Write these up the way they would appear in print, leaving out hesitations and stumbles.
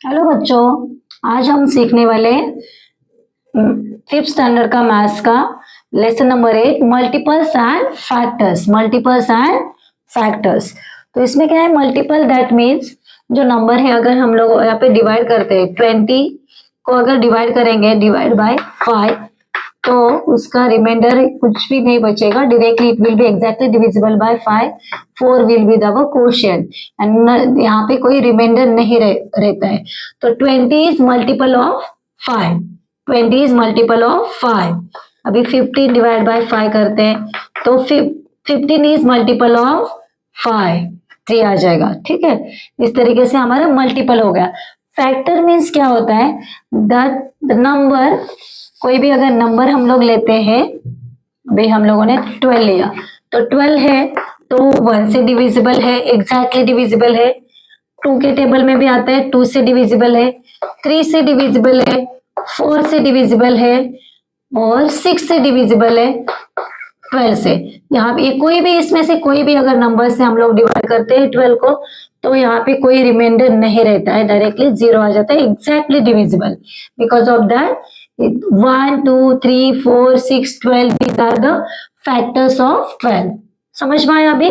Hello बच्चों, आज हम सीखने वाले फिफ्थ स्टैंडर्ड का मैथ्स का lesson number 8 multiples and factors. Multiples and factors. तो इसमें क्या है, मल्टीपल दैट मीन्स जो नंबर है, अगर हम लोग यहाँ पे डिवाइड करते हैं 20 को, अगर डिवाइड करेंगे डिवाइड बाय 5 तो उसका रिमाइंडर कुछ भी नहीं बचेगा, directly it will be exactly divisible by 5। 4 will be the quotient and यहाँ पे कोई रिमाइंडर नहीं रहता है। तो 20 is multiple of 5। 20 is multiple of 5। अभी 15 डिवाइड बाय 5 करते हैं तो 15 इज मल्टीपल ऑफ 5, 3 आ जाएगा। ठीक है, इस तरीके से हमारा मल्टीपल हो गया। फैक्टर मीन्स क्या होता है, द नंबर, कोई भी अगर नंबर हम लोग लेते हैं, अभी हम लोगों ने 12 लिया तो 12 है तो 1 से डिविजिबल है, एग्जैक्टली डिविजिबल है। 2 के टेबल में भी आता है, 2 से डिविजिबल है, 3 से डिविजिबल है, 4 से डिविजिबल है और 6 से डिविजिबल है, 12 से। यहाँ पे कोई भी, इसमें से कोई भी अगर नंबर से हम लोग डिवाइड करते हैं 12 को तो यहाँ पे कोई रिमाइंडर नहीं रहता है, डायरेक्टली 0 आ जाता है, exactly divisible. Because of that 1 2 3 4 6 12 these are the factors of 12। समझ में आया? अभी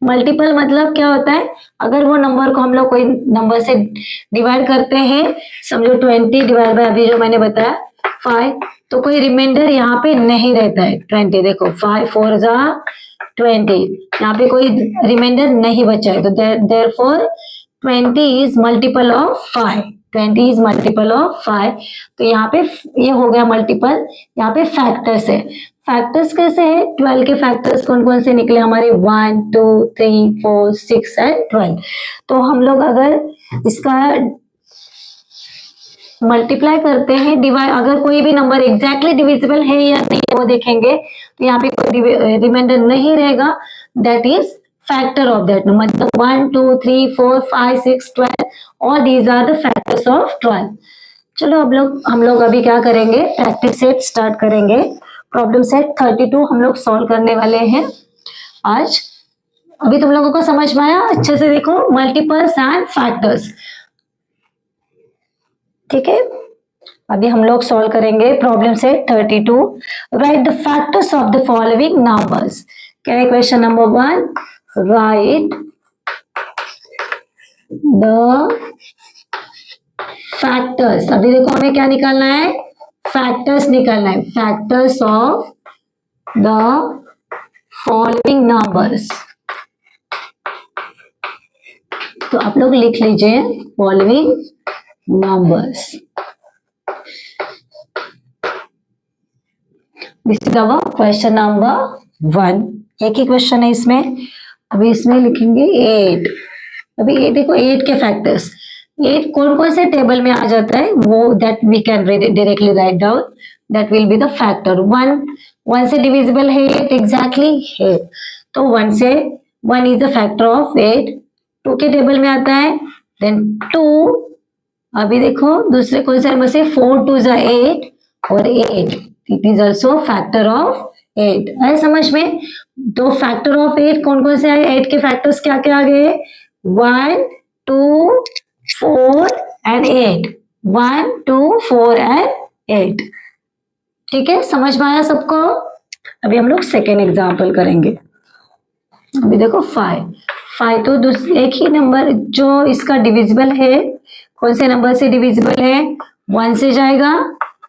मल्टीपल मतलब क्या होता है, अगर वो नंबर को हम लोग कोई नंबर से डिवाइड करते हैं, समझो 20 डिवाइड बाय अभी जो मैंने बताया 5, तो कोई रिमाइंडर यहाँ पे नहीं रहता है। 20 देखो, 5 4 जा 20, यहाँ पे कोई रिमाइंडर नहीं बचा है, तो therefore 20 is multiple of 5। 20 is multiple of 5। तो यहाँ पे ये हो गया मल्टीपल। यहाँ पे फैक्टर्स है। फैक्टर्स कैसे है, 12 के फैक्टर्स कौन कौन से निकले हमारे, 1 2 3 4 6 एंड 12। तो हम लोग अगर इसका मल्टीप्लाई करते हैं, डिवाइड, अगर कोई भी नंबर एग्जैक्टली डिविजिबल है या नहीं वो देखेंगे, तो यहाँ पे कोई रिमाइंडर नहीं रहेगा, that is factor of that number. मतलब 1 2 3 4 5 6 12 all these are the factors of 12। चलो अब हम लोग अभी क्या करेंगे, प्रैक्टिस सेट स्टार्ट करेंगे। प्रॉब्लम सेट 32 हम लोग सॉल्व करने वाले हैं आज। अभी तुम लोगों को समझ में आया? अच्छे से देखो, मल्टीपल्स एंड फैक्टर्स। ठीक है, अभी हम लोग सॉल्व करेंगे problem set 32। Right the factors of the following numbers. क्या है question number 1, right the factors. अभी देखो हमें क्या निकालना है, फैक्टर्स निकालना है, factors of the following numbers. तो आप लोग लिख लीजिए following numbers. This is our question number 1। एक ही क्वेश्चन है इसमें। अभी इसमें लिखेंगे 8। अभी ये देखो 8 के फैक्टर्स, 8 कौन कौन से टेबल में आ जाता है वो, that we can directly write down, that will be the factor. 1 से डिविजिबल है 8, एग्जैक्टली है, तो 1 इज द फैक्टर ऑफ 8। 2 के टेबल में आता है, देन 2। अभी देखो दूसरे कौन से नंबर से, 4 2 जा 8 और 8, it is also factor of 8। आए समझ में? तो फैक्टर ऑफ 8 कौन कौन से आए, 8 के फैक्टर्स क्या क्या आ गए, 1 2 4 एंड 8। 1 2 4 एंड 8। ठीक है, समझ में आया सबको? अभी हम लोग सेकेंड एग्जाम्पल करेंगे। अभी देखो 5 तो एक ही नंबर जो इसका डिविजिबल है, कौन से नंबर से डिविजिबल है, 1 से जाएगा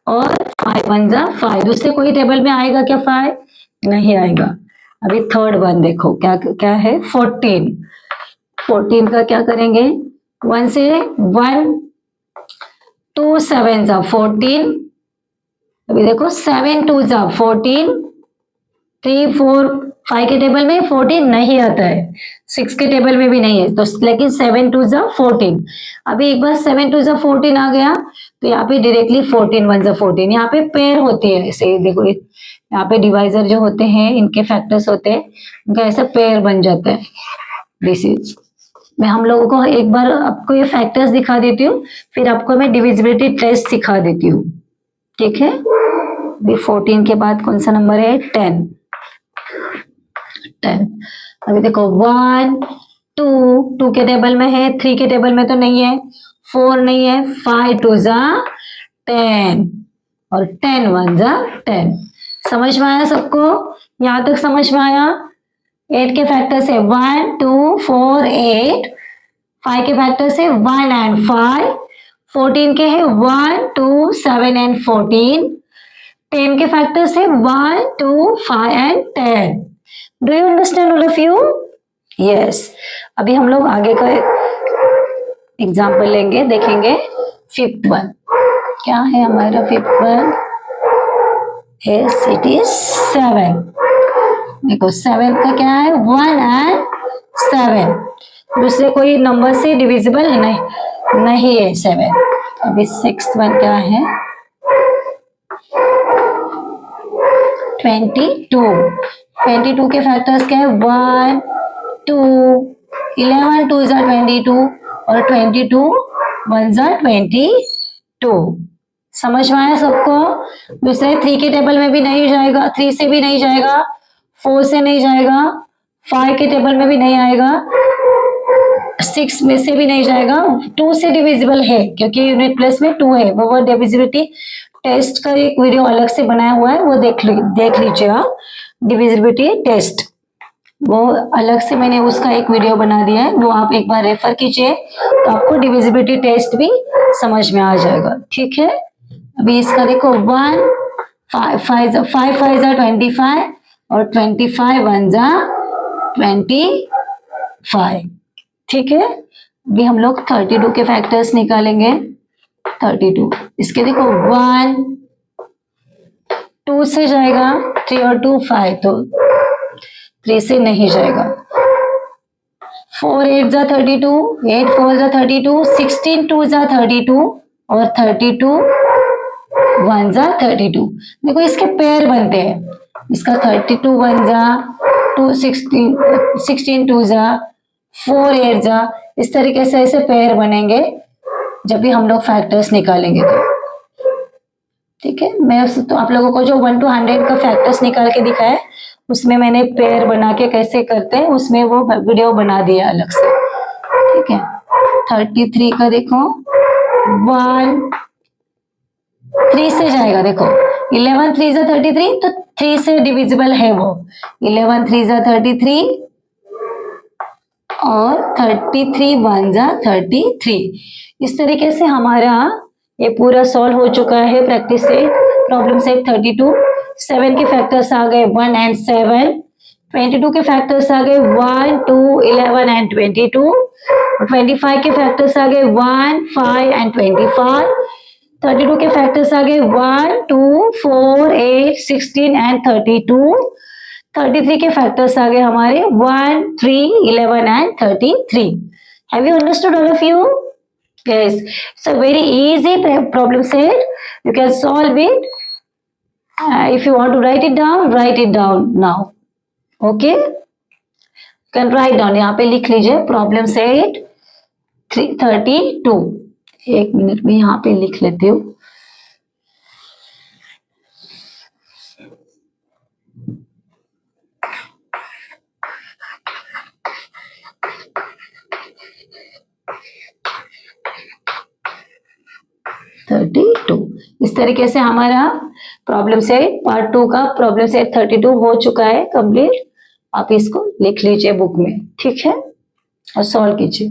और 5 1 जा 5। दूसरे कोई टेबल में आएगा क्या 5? नहीं आएगा। अभी थर्ड वन देखो क्या क्या है, 14। 14 का क्या करेंगे, 1 से 1 2 7 जा 14। अभी देखो 7 2 जा 14, 3 4 5 के टेबल में 14 नहीं आता है, 6 के टेबल में भी नहीं है, तो लेकिन 7 2 जा 14। अभी एक बार 7 2 जा 14 आ गया तो यहाँ पे डायरेक्टली 14 1 जा 14। यहाँ पे पेयर होती है, ऐसे देखो यहाँ पे डिवाइजर जो होते हैं इनके फैक्टर्स होते हैं, उनका ऐसा पेयर बन जाता है। दिस इज, मैं हम लोगों को एक बार आपको ये फैक्टर्स दिखा देती हूँ, फिर आपको मैं डिविजिबिलिटी टेस्ट सिखा देती हूँ। ठीक है, अभी 14 के बाद कौन सा नंबर है, 10। अभी देखो 1 2 के टेबल में है, 3 के टेबल में तो नहीं है, 4 नहीं है, 5 2 जा 10 और 10 1 जा 10। समझ में आया सबको? यहां तक समझ में आया? 8 के फैक्टर्स है 1 2 4 8, 5 के फैक्टर्स है 1 एंड 5, 14 के है 1 2 7 एंड 14, 10 के फैक्टर्स है 1 2 5 and 10। Do you understand all of you? Yes. अभी हम लोग आगे का एग्जाम्पल लेंगे, देखेंगे। फिफ्थ वन क्या है हमारा? Fifth one it is 7। देखो 7 का क्या है? 1 एंड 7। दूसरे कोई नंबर से डिविजिबल नहीं है 7। अभी सिक्स्थ वन क्या है? 22। 22 के फैक्टर्स क्या है? 1 2 11 2 जा 22 और 22 1 जा 22। समझ में आया सबको? दूसरे 3 के टेबल में भी नहीं जाएगा, 3 से भी नहीं जाएगा, 4 से नहीं जाएगा, 5 के टेबल में भी नहीं आएगा, 6 में से भी नहीं जाएगा। 2 से डिविजिबल है क्योंकि यूनिट प्लेस में 2 है। वो डिविजिबिलिटी टेस्ट का एक वीडियो अलग से बनाया हुआ है, वो देख लीजिए आप। डिविजिबिलिटी टेस्ट वो अलग से मैंने उसका एक वीडियो बना दिया है, वो आप एक बार रेफर कीजिए तो आपको डिविजिबिलिटी टेस्ट भी समझ में आ जाएगा। ठीक है, अभी इसका देखो 1 5 5 जा 25 और 25 1 जा 25। ठीक है, अभी हम लोग 32 के फैक्टर्स निकालेंगे। 32 इसके देखो 1 2 से जाएगा, 3 और 2 5, तो 3 से नहीं जाएगा। 4 8 जा 32, 8 4 जा 32, 16 2 जा 32 और 32 1 जा 32। देखो इसके पेयर बनते हैं। इसका 32 1 जा 2 16 2 जा 4 8 जा, इस तरीके से ऐसे पेयर बनेंगे जब भी हम लोग फैक्टर्स निकालेंगे तो। ठीक है, मैं तो आप लोगों को जो 1 to 100 का फैक्टर्स निकाल के दिखाया उसमें मैंने पेयर बना के कैसे करते हैं उसमें वो वीडियो बना दिया अलग से। ठीक है, 33 का देखो 1 3 से जाएगा। देखो 11 3 जा 33, तो 3 से डिविजिबल है वो। 11 3 जा 33 और 33 1 जा 33। इस तरीके से हमारा ये पूरा सॉल्व हो चुका है प्रैक्टिस से। Problem set 32। 7 के फैक्टर्स आ गए 1 एंड 7। 22 के फैक्टर्स आ गए 1 2 11 एंड 22। 25 के फैक्टर्स आ गए 1 5 एंड 25। 32 के फैक्टर्स आ गए 1 2 4 8 16 एंड 32। 33 के फैक्टर्स आ गए हमारे 1 3 11 and 33। Have you understood all of you? Yes, it's a very easy problem set. You can solve it. If you want to write it down now. Okay? You can write down. यहाँ पे लिख लीजिए problem set 32। एक minute में यहाँ पे लिख लेती हूँ। इस तरीके से हमारा प्रॉब्लम सेट पार्ट 2 का प्रॉब्लम सेट 32 हो चुका है कंप्लीट। आप इसको लिख लीजिए बुक में, ठीक है, और सॉल्व कीजिए।